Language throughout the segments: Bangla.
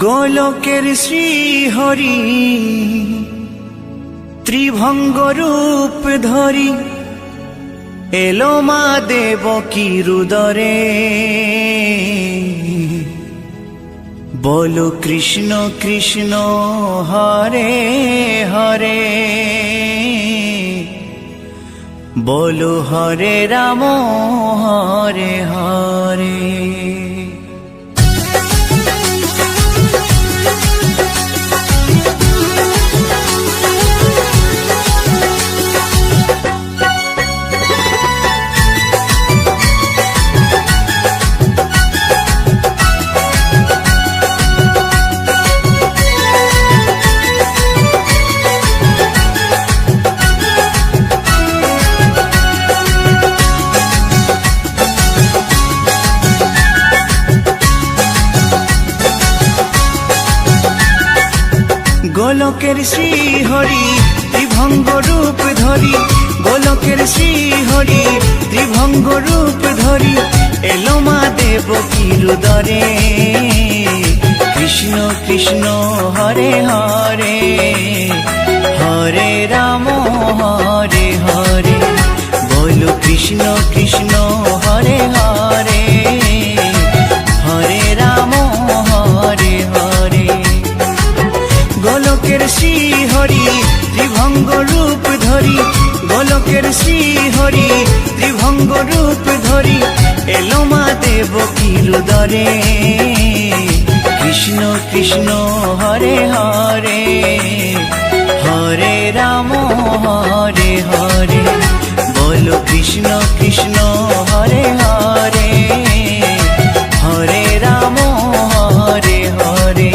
গোলকের শ্রীহরি ত্রিভঙ্গ রূপ ধরি এলো মা দেবকীর উদরে। বলো কৃষ্ণ কৃষ্ণ হরে হরে, বলো হরে রাম হরে হরে। গোলকের শ্রীহরি ত্রিভঙ্গ রূপ ধরি, গোলকের শ্রীহরি ত্রিভঙ্গ রূপ ধরি এলো মা দেবকীর উদরে। কৃষ্ণ কৃষ্ণ হরে হরে, হরে রাম হরে হরে। বলো কৃষ্ণ কৃষ্ণ হরে হরে, হরে রাম হরে হরে। গোলকের শ্রীহরি ত্রিভঙ্গ রূপ ধরি, গোলকের শ্রীহরি ত্রিভঙ্গ রূপ ধরি এলো মা দেবকীর উদরে। কৃষ্ণ কৃষ্ণ হরে হরে, হরে রাম হরে হরে। বলো কৃষ্ণ কৃষ্ণ হরে হরে, হরে রাম হরে হরে।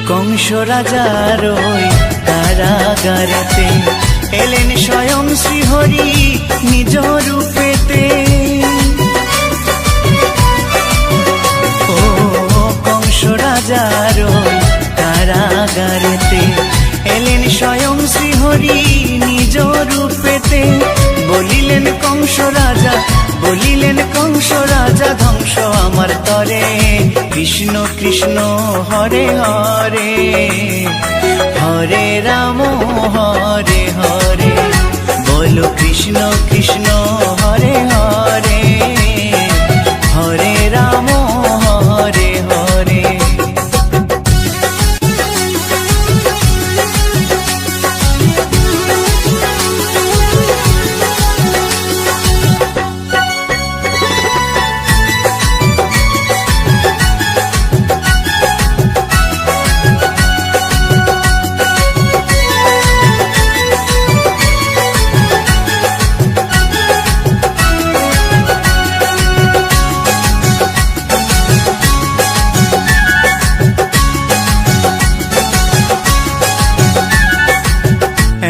কংস রাজার ওই কারাগারেতে এলেন স্বয়ং শ্রীহরি নিজ রূপেতে। ও কংস রাজার ওই কারাগারেতে এলেন স্বয়ং শ্রীহরি নিজ রূপেতে। বলিলেন কংস রাজা, বলিলেন কংস রাজা ধ্বংস আমার তরে। কৃষ্ণ কৃষ্ণ হরে হরে, হরে রাম হরে হরে। বলো কৃষ্ণ কৃষ্ণ হরে হরে, হরে রাম হরে হরে।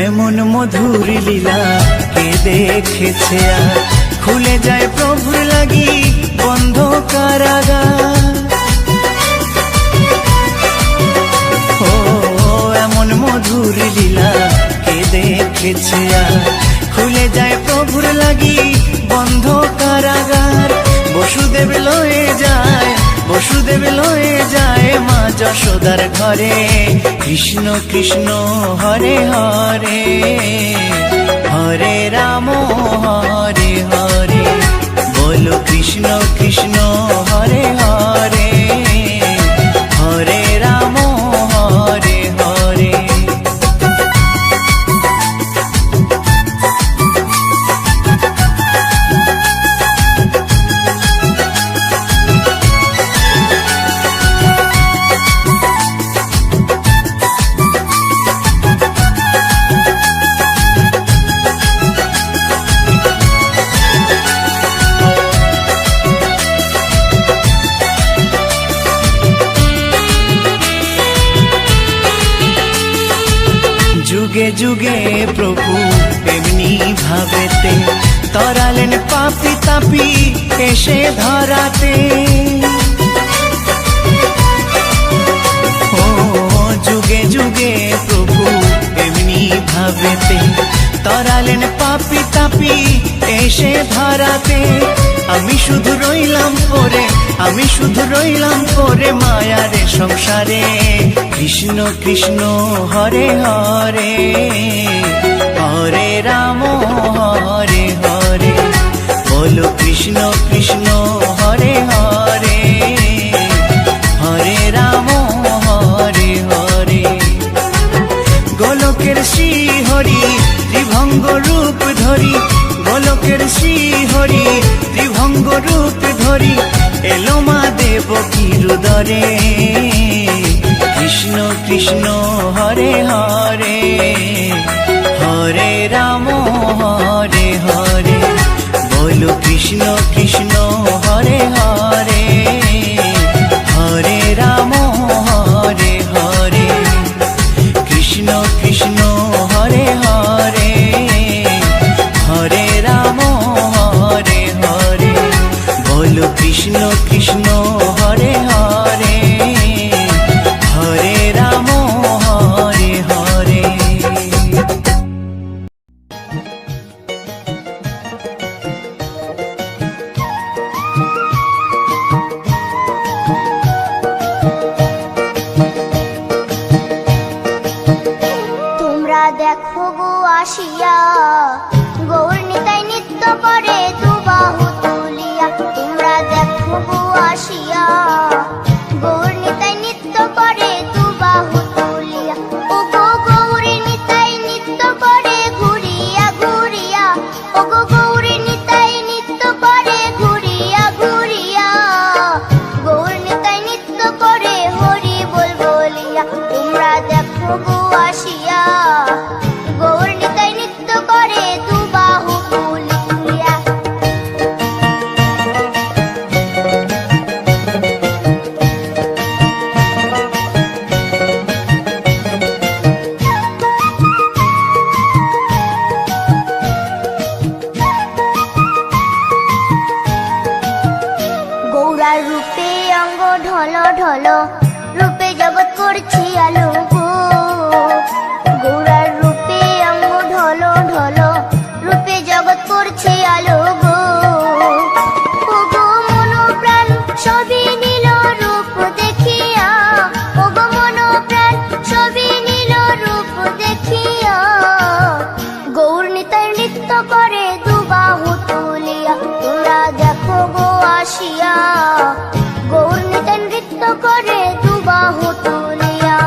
এমন মধুর লীলা কে দেখেছে আর, খুলে যায় প্রভুর লাগি বন্ধ কারাগার। ও এমন মধুর লীলা কে দেখেছে আর, খুলে যায় প্রভুর লাগি বন্ধ কারাগার। বসুদেব লয়ে যায়, বসুদেব লয়ে যায় মা যশোদার ঘরে। কৃষ্ণ কৃষ্ণ হরে হরে, হরে রাম হরে হরে। বলো কৃষ্ণ কৃষ্ণ হরে হরে, হরে রাম হরে হরে। যুগে যুগে প্রভু এমনি ভাবেতে তরালেন পাপি তাপি এসে ধরাতে। ও যুগে যুগে প্রভু এমনি ভাবেতে তরালেন পাপি তাপি এসে ধরাতে। আমি শুধু রইলাম পরে, আমি শুধু রইলাম পরে মায়ারে সংসারে। কৃষ্ণ কৃষ্ণ হরে হরে, হরে রাম হরে হরে। বলো কৃষ্ণ কৃষ্ণ হরে হরে, হরে রাম হরে হরে। গোলকের শ্রী হরি ত্রিভঙ্গ রূপ ধরি, গোলকের শ্রী হরি ত্রিভঙ্গ রূপ ধরি এলো মা দেবকীর উদরে। কৃষ্ণ কৃষ্ণ হরে হরে, হরে রাম হরে হরে। বলো কৃষ্ণ কৃষ্ণ হরে হরে, হরে রাম হরে হরে। কৃষ্ণ কৃষ্ণ হরে হরে, হরে রাম হরে হরে। বলো কৃষ্ণ কৃষ্ণ হরে হরে, হরে রাম হরে হরে। তোমরা দেখো গো আসিয়া, গৌর নিতাই নৃত্য করে দুবাহু তুলিয়া। তোমরা দেখো গো আসিয়া, গৌর নিতাই নৃত্য করে দুবাহু তুলিয়া। ও গো গৌরী নিতাই নৃত্য করে ঘুরিয়া ঘুরিয়া, ও গো গৌরী নিতাই নৃত্য করে ঘুরিয়া ঘুরিয়া। গৌর নিতাই নৃত্য করে হরি বল বলিয়া। তোমরা দেখো গো আসিয়া, গৌর নিতাই নৃত্য করে দুবাহু তুলিয়া। গৌরার রূপে অঙ্গ ঢল ঢল, রূপে জগৎ করছি আলো গো। গৌরার রূপে অঙ্গ ঢল ঢল, রূপে জগৎ করছি আলো গো। ও গো মন প্রাণ সবই নীল রূপ দেখিয়া, ও গো মন প্রাণ সবই নীল রূপ দেখিয়া। গৌর নিতাই নৃত্য করে দুবাহু তুলিয়া। তোমরা দেখো গো আসিয়া, গৌর নিতাই নৃত্য করে দুবাহু তুলিয়া।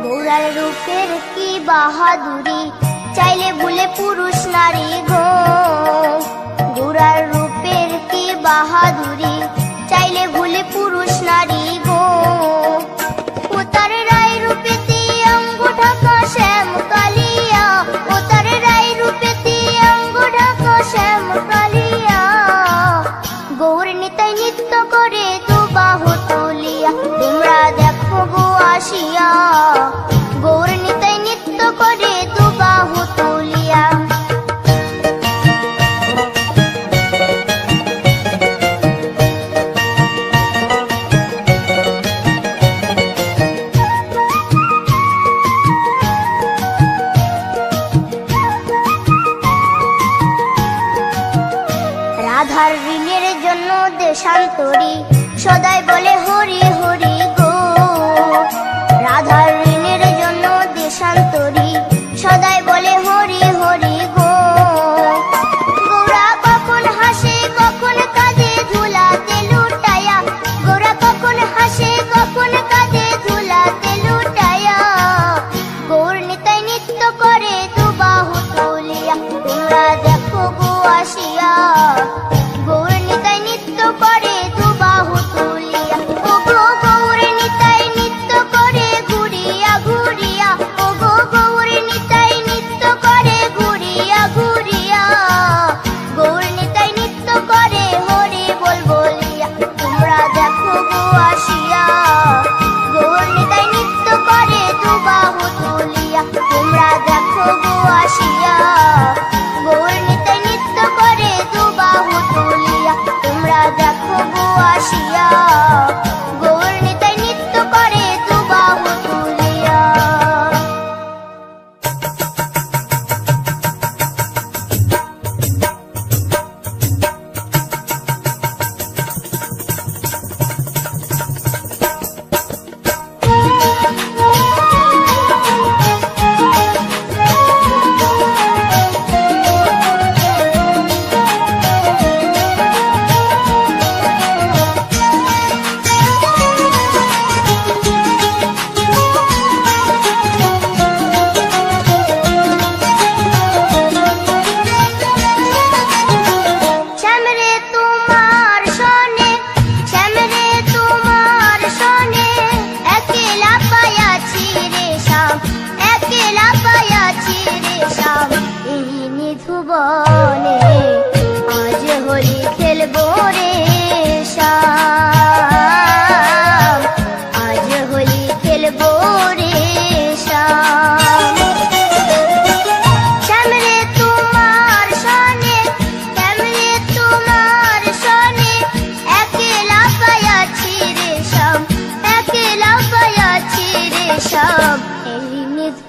গৌরার রূপের কি বাহাদুরি, চাইলে ভুলে পুরুষ নারী গো। গৌরার রূপের কি বাহাদুরি, চাইলে ভুলে পুরুষ নারী গো। ও তার রায় রূপেতে অঙ্গ ঢাকা শ্যাম কালিয়া, ও তার রায় রূপেতে অঙ্গ ঢাকা শ্যাম কালিয়া। গৌর নিতাই নৃত্য করে দুবাহু তুলিয়া। তোমরা দেখো গো আসিয়া, গৌর নিতাই নৃত্য করে দুবাহু তুলিয়া। রাধার ঋণের জন্য দেশান্তরী সদাই বলে হরি হরি গো। রাধার ঋণের জন্য দেশান্তরী সদাই বলে হরি হরি গো। গৌরা কখন হাসে কখন কাঁদে ধুলাতে লুটায়া, গৌরা কখন হাসে কখন কাঁদে ধুলাতে লুটায়া। গৌর নিতাই নৃত্য করে দুবাহু তুলিয়া। তোমরা দেখো গো আসিয়া, গৌর নিতাই নৃত্য করে দুবাহু তুলিয়া।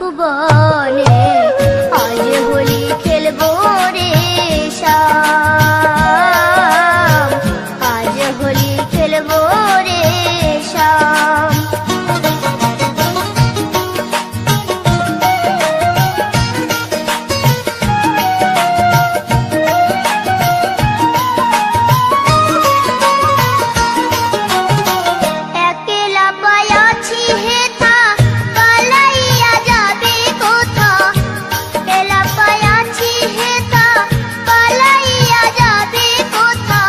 ভুবনে আজ হোলি খেলবো রে শ্যাম, আজ হোলি খেলবো রে শ্যাম। একলা পায়াছি হেথা পালাইয়া যাবে কোথা, একলা পায়াছি হেথা পালাইয়া যাবে কোথা।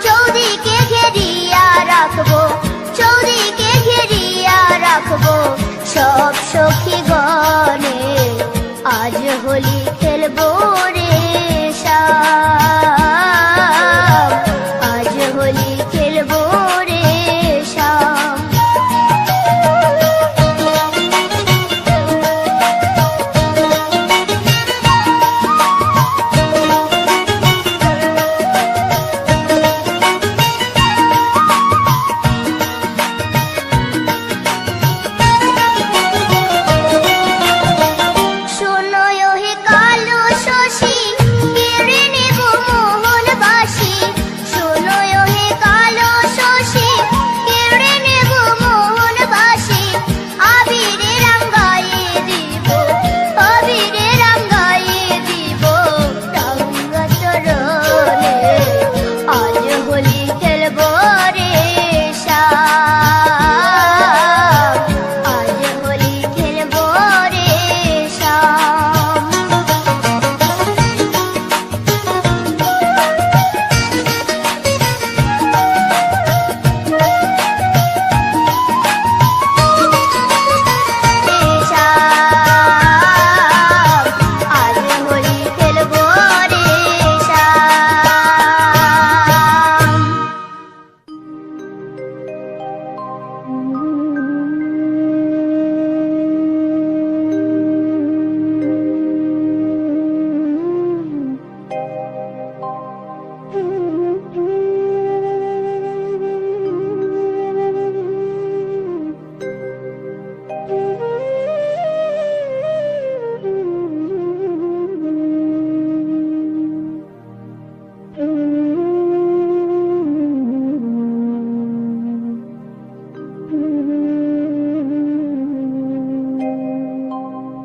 চৌদিকে ঘেরিয়া রাখবো, চৌদিকে ঘেরিয়া রাখবো সব সখী গণে আজ হোলি খেলবো রে শ্যাম, আজ হোলি খেলবো রে শ্যাম। শোনো হে কালো শশী কেড়ে নেব মোহন বাসি, শোনো হে কালো শশী কেড়ে নেব মোহন বাসি। আবিরে রাঙ্গাইয়ে দিব, আবিরে রাঙ্গাইয়ে দিব রাঙ্গা চরণে আজ হোলি খেলবো রে শ্যাম, আজ হোলি খেলবো রে শ্যাম। আজ হোলি খেলবো রে শ্যাম।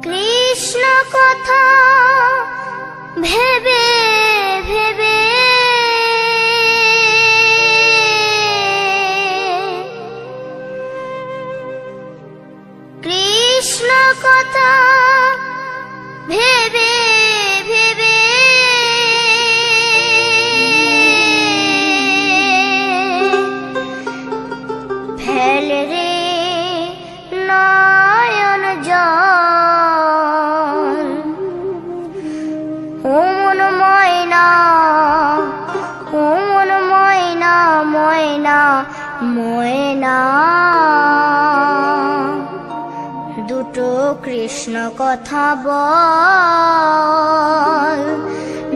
কৃষ্ণ কথা ভেবে ভেবে কৃষ্ণ কথা ভেবে ভেবে ফেল রে নয়ন জল। ও মন ময়না, ও মন ময়না, ময়না ময়না। দুটো কৃষ্ণ কথা বল,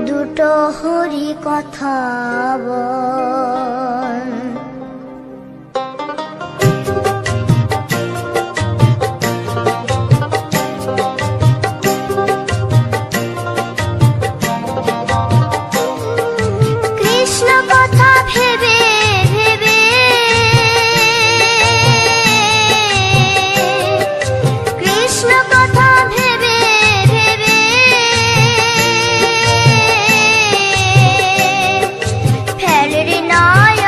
দুটো হরি কথা বল। কৃষ্ণ কথা ভেবে ভেবে কৃষ্ণ কথা ভেবে ভেবে ফেল রে নয়ন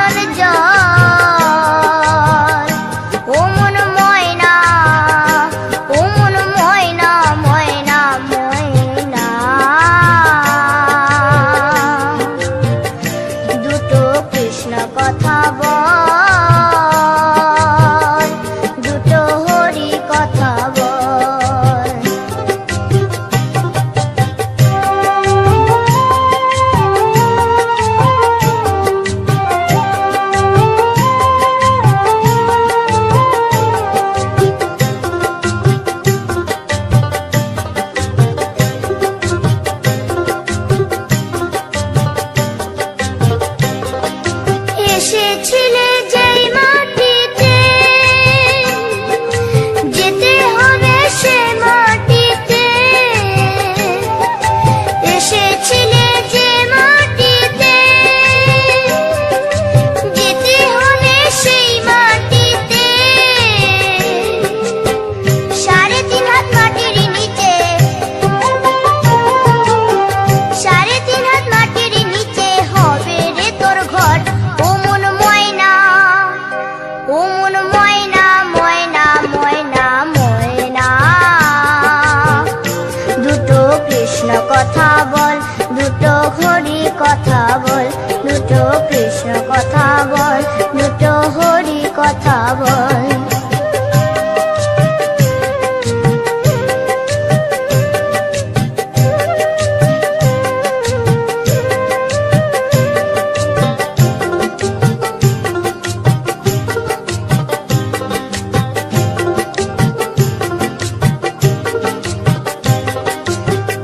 কথা বল।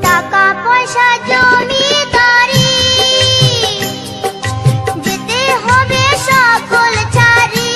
টাকা পয়সা জমিদারি যেতে হবে সকল ছাড়ি,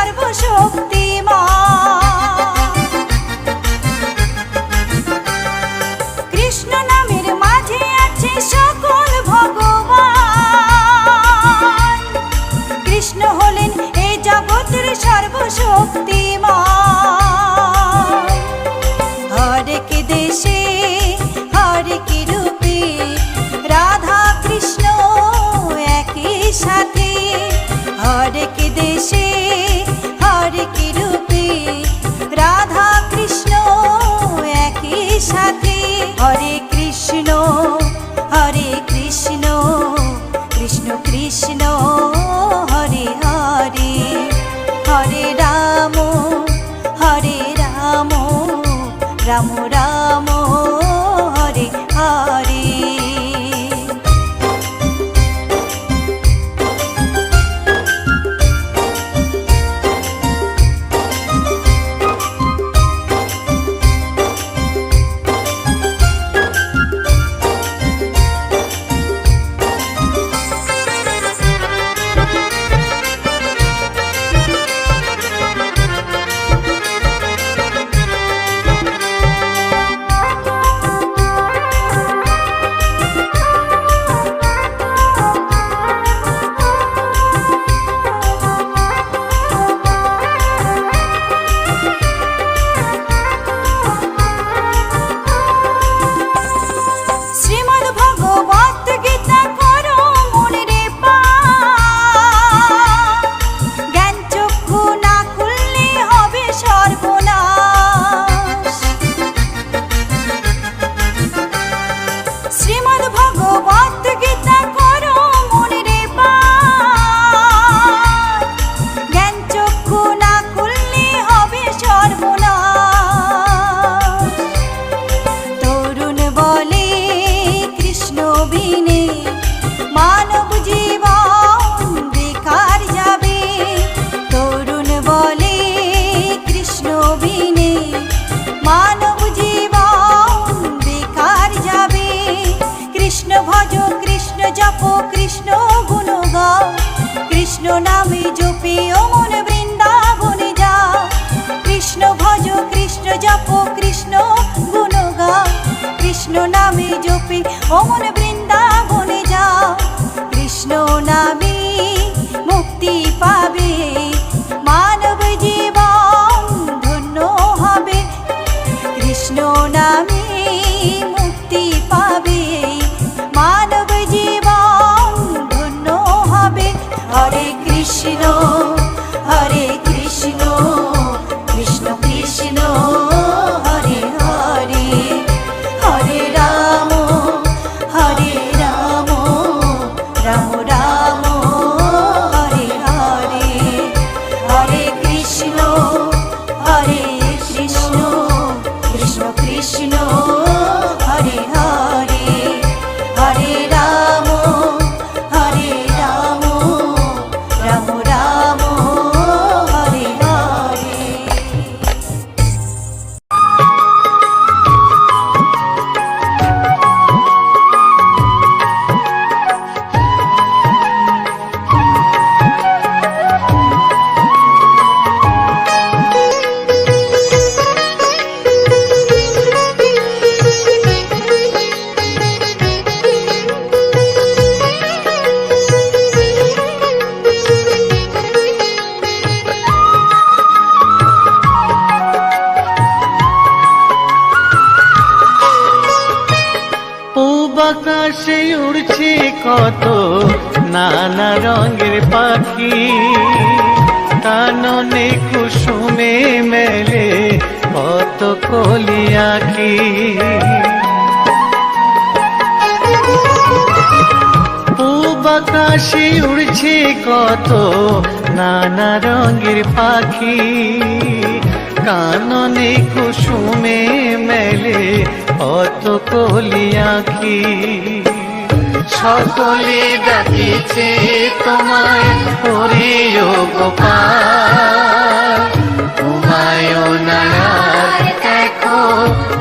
সর্বশক্তিমান। কৃষ্ণ নামের মাঝে আছে সকল ভগবান। কৃষ্ণ হলেন এই জগতের সর্বশক্তিমান। হরেক দেশে হরেক রূপে রাধা কৃষ্ণ একই সাথে। হরেক দেশে হরেক রূপে রাধা কৃষ্ণ একই সাথে। হরে কৃষ্ণ কৃষ্ণ কৃষ্ণ হরে হরে। হরে রাম রাম রাম হরে হরে। কৃষ্ণ গুণ গাও, কৃষ্ণ নামে জপে ও মন বৃন্দাবনে যাও। কৃষ্ণ ভজ কৃষ্ণ জপ কৃষ্ণ গুণ গাও, কৃষ্ণ নামে জপে ও মন বৃন্দাবনে যাও। কৃষ্ণ নামে মুক্তি পাবে মানব জীবন ধন্য হবে। কৃষ্ণ নামে মুক্তি পাবে মানব জীবন ধন্য হবে। হরে কৃষ্ণ কৃষ্ণ কৃষ্ণ হরে হরে। হরে রাম রাম রাম হরে হরে। হরে কৃষ্ণ কৃষ্ণ কৃষ্ণ হরে হরে। হরে রাম রাম রাম হরে হরে। আকাশে উড়ছে কত নানা রঙের পাখি, কাননে কুসুমে মেলে কত কলি আঁখি। পূব আকাশে উড়ছে কত নানা রঙের পাখি, কাননে কুসুমে মেলে কত কলি আঁখি। সকলে ডাকিছে তোমায় হরিও গোপাল, তোমায় নারায় দেখো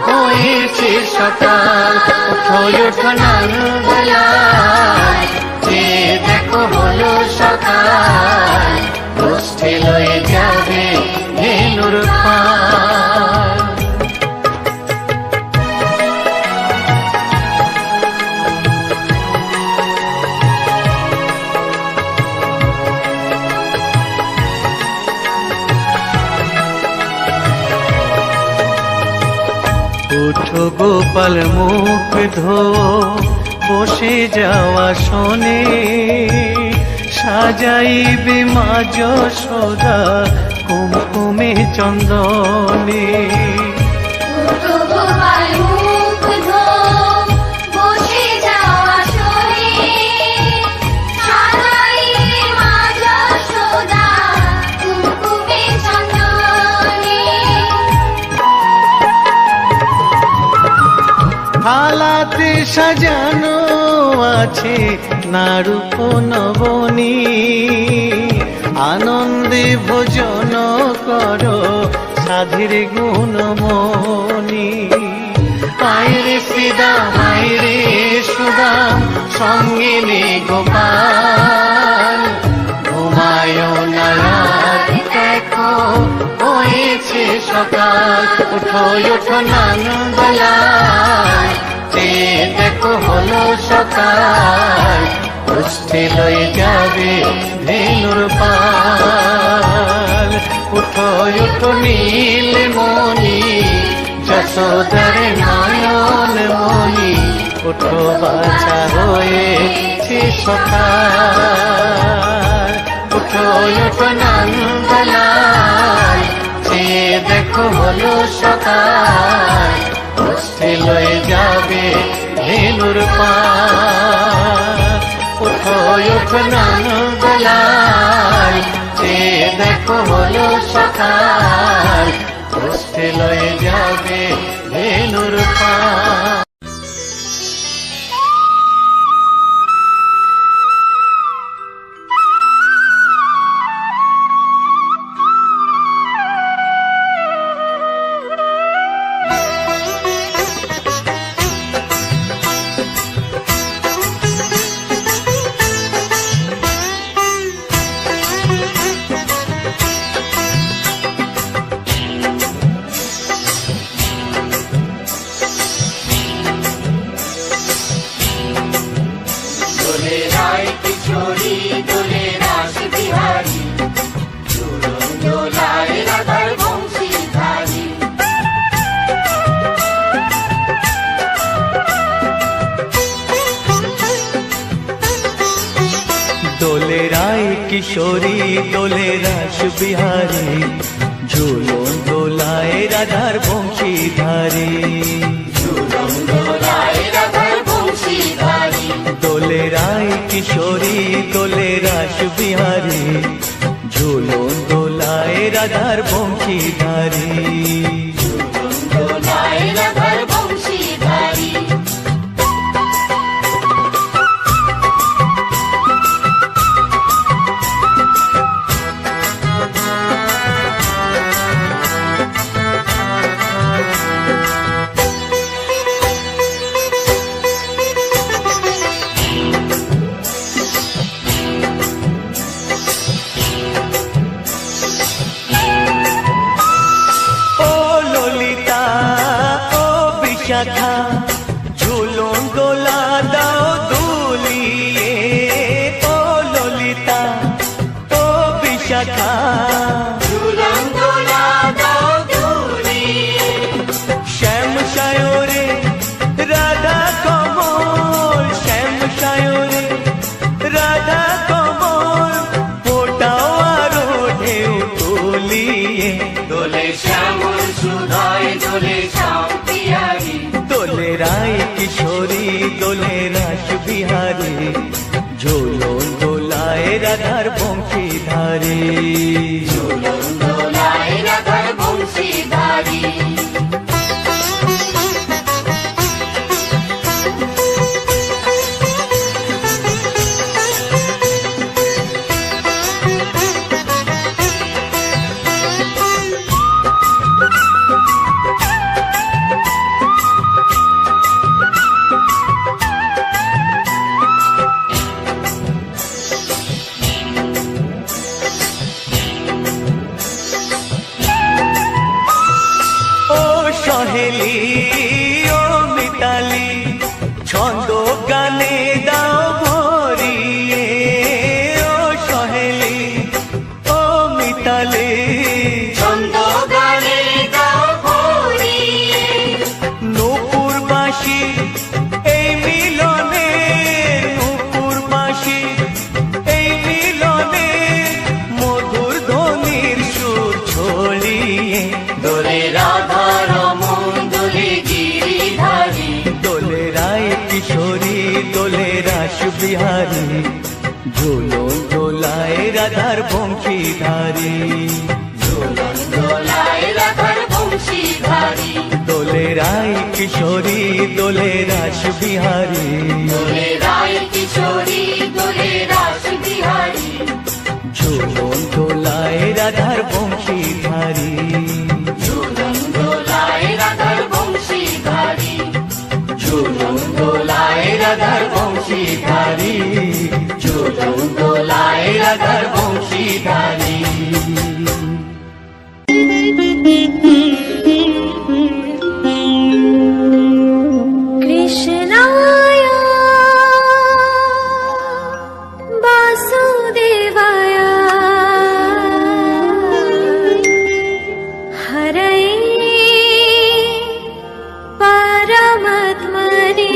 হয়েছে সকাল। ওঠো নন্দলাল, যে দেখো হলো সকাল, গোষ্ঠী লয়ে যাও পার। ওঠো গোপাল মুখ ধো বসে যাওয়া শোনে, সাজাইবে মা যশোদা কুমকুমে চন্দনে। থালাতে সাজানো আছে নারূপ নবনী, আনন্দে ভোজন করো সাধীর গুণমণি। আয়রে শ্রীদাম আয়রে সুদাম সঙ্গে নে গোপাল, ঘুমায় না রাত দেখো হয়েছে সকাল। উঠো উঠো নন্দলাল দেখো হলো সকাল, উষ্ঠে লয়ে যাবে ধেনুর পাল। উঠো উঠো নীলমণি যশোদার নয়ন মণি, উঠো বাছা হয়েছে সকাল। উঠো উঠো নন্দলাল দেখো হলো সকাল, উষ্ঠে লয়ে যাবে ধেনুর পাল। উঠো উঠো নন্দলাল দেখো হলো সকাল, উষ্ঠে লয়ে যাবে ধেনুর পাল। দোলে রায় কিশোরী দোলে রাস বিহারী, ঝুলন দোলায় রাধার বংশীধারী। দোলে রায় কিশোরী দোলে রাস বিহারী, ঝুলন দোলায় রাধার বংশীধারী। শাখা ঝুলন দোলা দাও দুলিয়ে, ও ললিতা ও বিশাখা ঝুলন দোলা দাও দুলিয়ে। শ্যাম সায়রে রাধা কমল, শ্যাম সায়রে রাধা কমল, ফোটাও আরো ঢেউ তুলিয়ে। দোলে শ্যামল সুধায় দোলে শ্যাম পিয়ারি, দোলে রায় কিশোরী দোলে রাস বিহারী, ঝুলন দোলায় রাধার বংশীধারী। ঝুলন দোলায় রাধার বংশীধারী। রাস বিহারী ঝুলন দোলায় রাধার বংশীধারী ঝুলন দোলায় রাধার বংশীধারী দোলে রায় কিশোরী দোলে রাস বিহারী দোলে রায় কিশোরী দোলে রাস বিহারী ঝুলন দোলায় রাধার বংশীধারী ঝুলন দোলায় রাধার বংশীধারী ঝুলন দোলায় রাধার বংশীধারী ঝুলন দোলায় রাধার বংশীধারী কৃষ্ণায় বাসুদেবায় হরয়ে পরমাত্মনে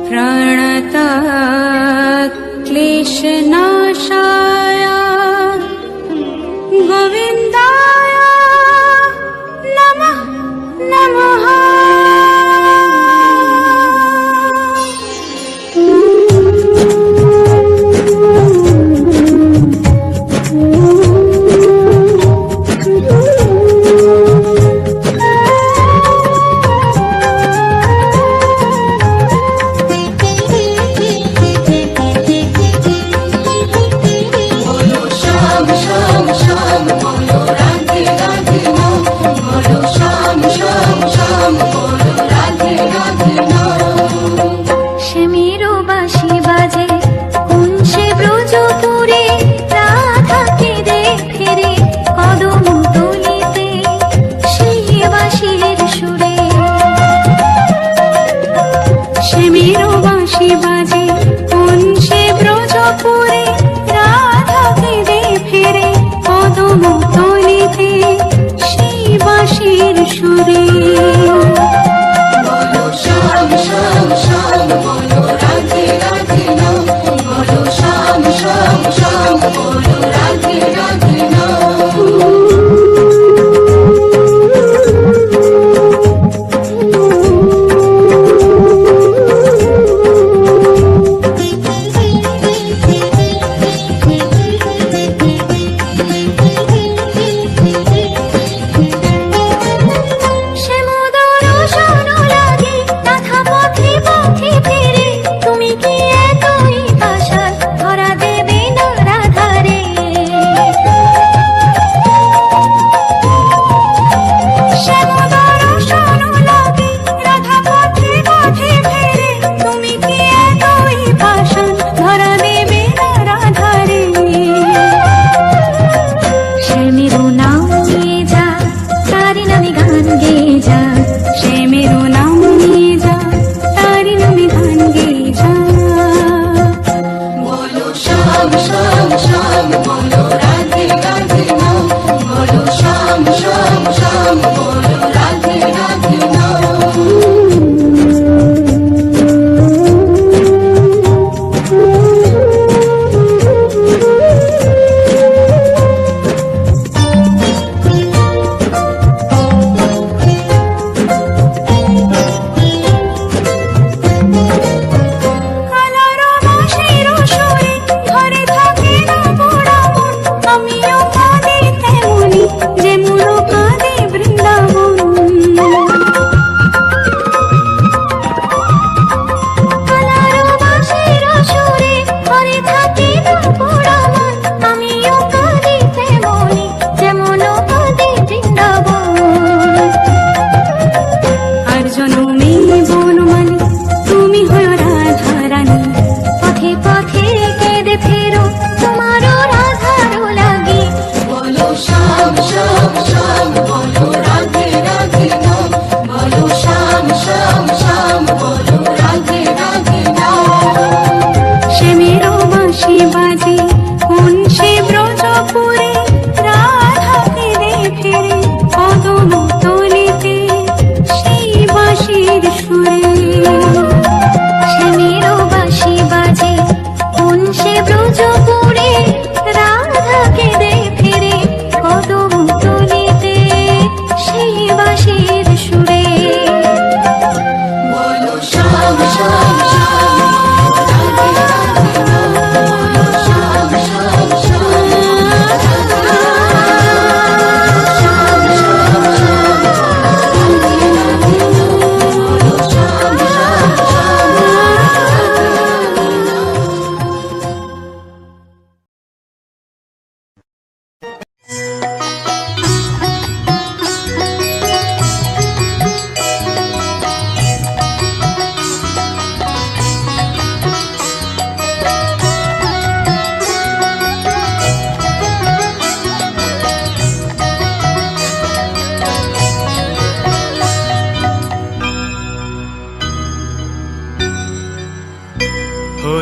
প্রণত ক্লেশনাশায়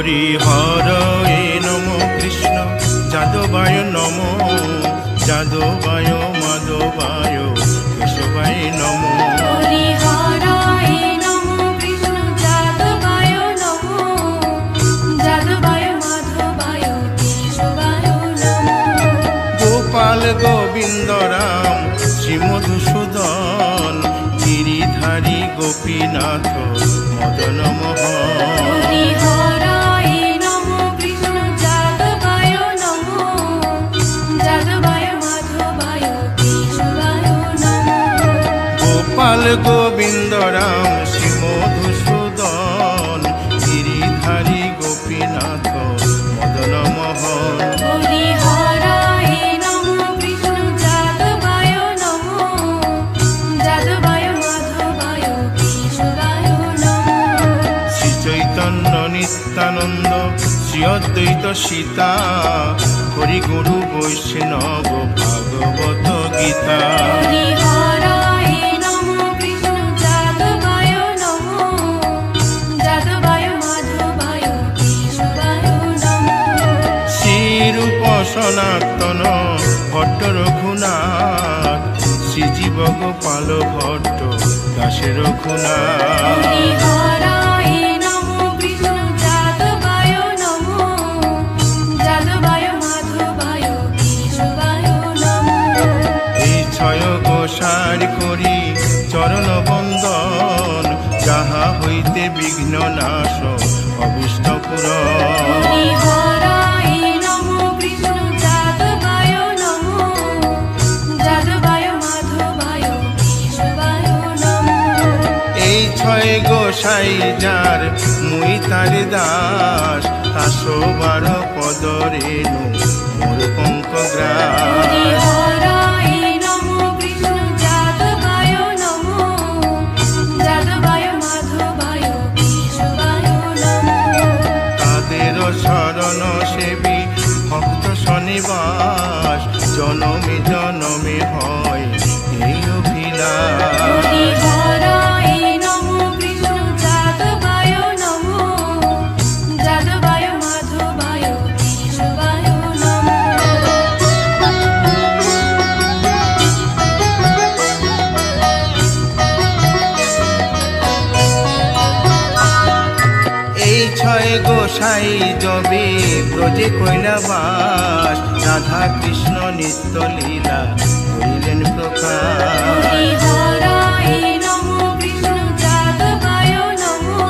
হরি হর এ নম কৃষ্ণ যাদবায় নম যাদবায় মাধবায় কেশবায় নম হরি হরায় নমো কৃষ্ণ যাদবায় নমো যাদবায় মাধবায় কেশবায় নমো গোপাল গোবিন্দ রাম শ্রী মধুসূদন গিরিধারী গোপীনাথ মদন মোহন হরি হরায় নমো কৃষ্ণ যাদবায় নমো যাদবায় মাধবায় কেশবায় নমো গোপাল গোবিন্দ রাম শ্রী মধুসূদন গিরিধারী গোপীনাথ মদন মোহন হরি হরায় নমো কৃষ্ণ যাদবায় নমো যাদবায় মাধবায় কেশবায় নমো শ্রী চৈতন্য নিত্যানন্দ শ্রী অদ্বৈত সীতা হরি গুরু বৈষ্ণব ভাগবত গীতা হরি হরায় নমো কৃষ্ণ যাদবায় নমো যাদবায় মাধবায় কেশবায় নমো শ্রীরূপ সনাতন ভট্ট রঘুনাথ শ্রীজীব গোপাল ভট্ট দাসে রঘুনাথ হরি হরায় নমো কৃষ্ণ যাদবায় নমো যাদবায় মাধবায় কেশবায় নমো এই ছয় গোসার করি চরণ বন্দন যাহা হইতে বিঘ্ন নাশ অভিষ্ট পুরন হরি হরায় নমো কৃষ্ণ যাদবায় নমো যাদবায় মাধবায় কেশবায় নমো এই ছয় গোসাই যার মুই তার দাস 112 পদ রেণু মোর পঙ্ক হরি গ্রাস হরায় নমো কৃষ্ণ যাদবায় নমো যাদবায় মাধবায় কেশবায় নমো তাদের শরণ সেবী ভক্ত শনিবাস জনমে জনমে হয় এই অভিলাষ হরি হরায় নমো কৃষ্ণ যাদবায় নমো যাদবায় মাধবায় কেশবায় নমো এই ছয় গোসাই যবে ব্রজে কৈলাবাস রাধা কৃষ্ণ নিত্য লীলা করিলেন প্রকাশ হরি হরায় নমো কৃষ্ণ যাদবায় নমো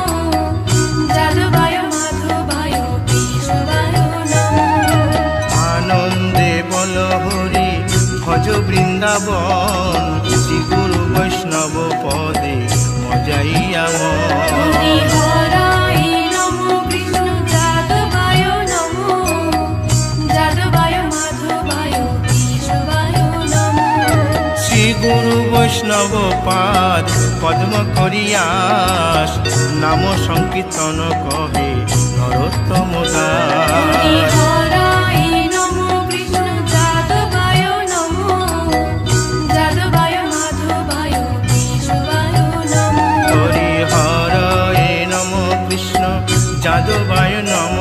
যাদবায় মাধবায় কেশবায় নমো আনন্দে বল হরি ভজ বৃন্দাবন শ্রী গুরু বৈষ্ণব পদে মজাইয়া হরি হরায় নমো কৃষ্ণ যাদবায় নমো যাদবায় মাধবায় কেশবায় নমো শ্রী গুরু বৈষ্ণব পাদ পদ্ম করিয়াস নাম সংকীর্তন কহে নরোত্তম হরি দাস হরায় নমো কৃষ্ণ যাদবায় নমো যাদবায় মাধবায় কেশবায় নমো হরি হর এ নম কৃষ্ণ যাদবায় নম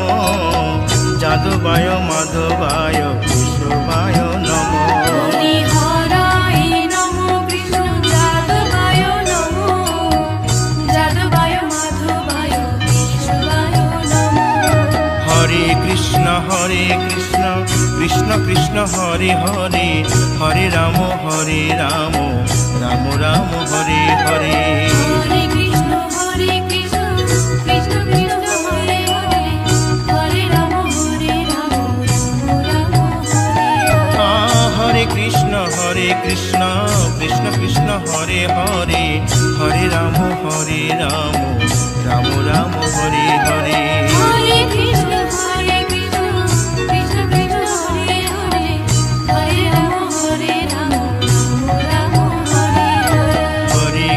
যাদবায় মাধবায় কেশবায় নম হরি হরায় নমো কৃষ্ণ যাদবায় নমো যাদবায় মাধবায় কেশবায় নমো হরে কৃষ্ণ কৃষ্ণ কৃষ্ণ হরে হরে হরে রাম রাম রাম হরে হরে হরে কৃষ্ণ কৃষ্ণ কৃষ্ণ হরে হরে হরে রাম রাম হরে হরে কৃষ্ণ কৃষ্ণ কৃষ্ণ হরে হরে হরে রাম রাম রাম হরে হরে হরে কৃষ্ণ কৃষ্ণ কৃষ্ণ কৃষ্ণ হরে হরে হরে রাম রাম হরে হরে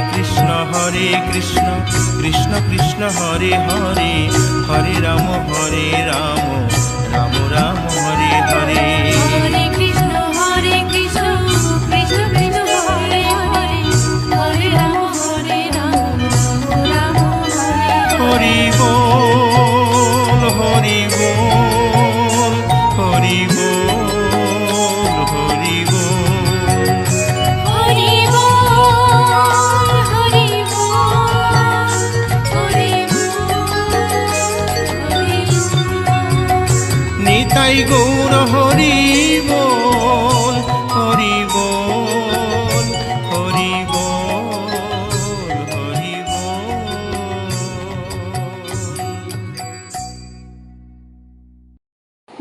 হরে কৃষ্ণ কৃষ্ণ কৃষ্ণ হরে হরে হরে রাম রাম রাম হরে হরে হরে কৃষ্ণ কৃষ্ণ কৃষ্ণ কৃষ্ণ হরে হরে হরে রাম রাম রাম হরে হরে হরি বল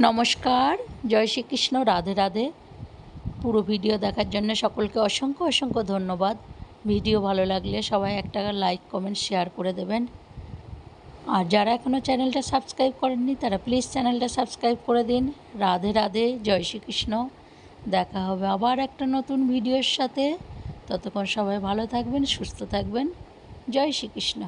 নমস্কার, জয় শ্রীকৃষ্ণ, রাধে রাধে। পুরো ভিডিও দেখার জন্য সকলকে অসংখ্য অসংখ্য ধন্যবাদ। ভিডিও ভালো লাগলে সবাই একটা লাইক কমেন্ট শেয়ার করে দেবেন। আর যারা এখনও চ্যানেলটা সাবস্ক্রাইব করেননি তারা প্লিজ চ্যানেলটা সাবস্ক্রাইব করে দিন। রাধে রাধে, জয় শ্রীকৃষ্ণ। দেখা হবে আবার একটা নতুন ভিডিওর সাথে। ততক্ষণ সবাই ভালো থাকবেন, সুস্থ থাকবেন। জয় শ্রীকৃষ্ণ।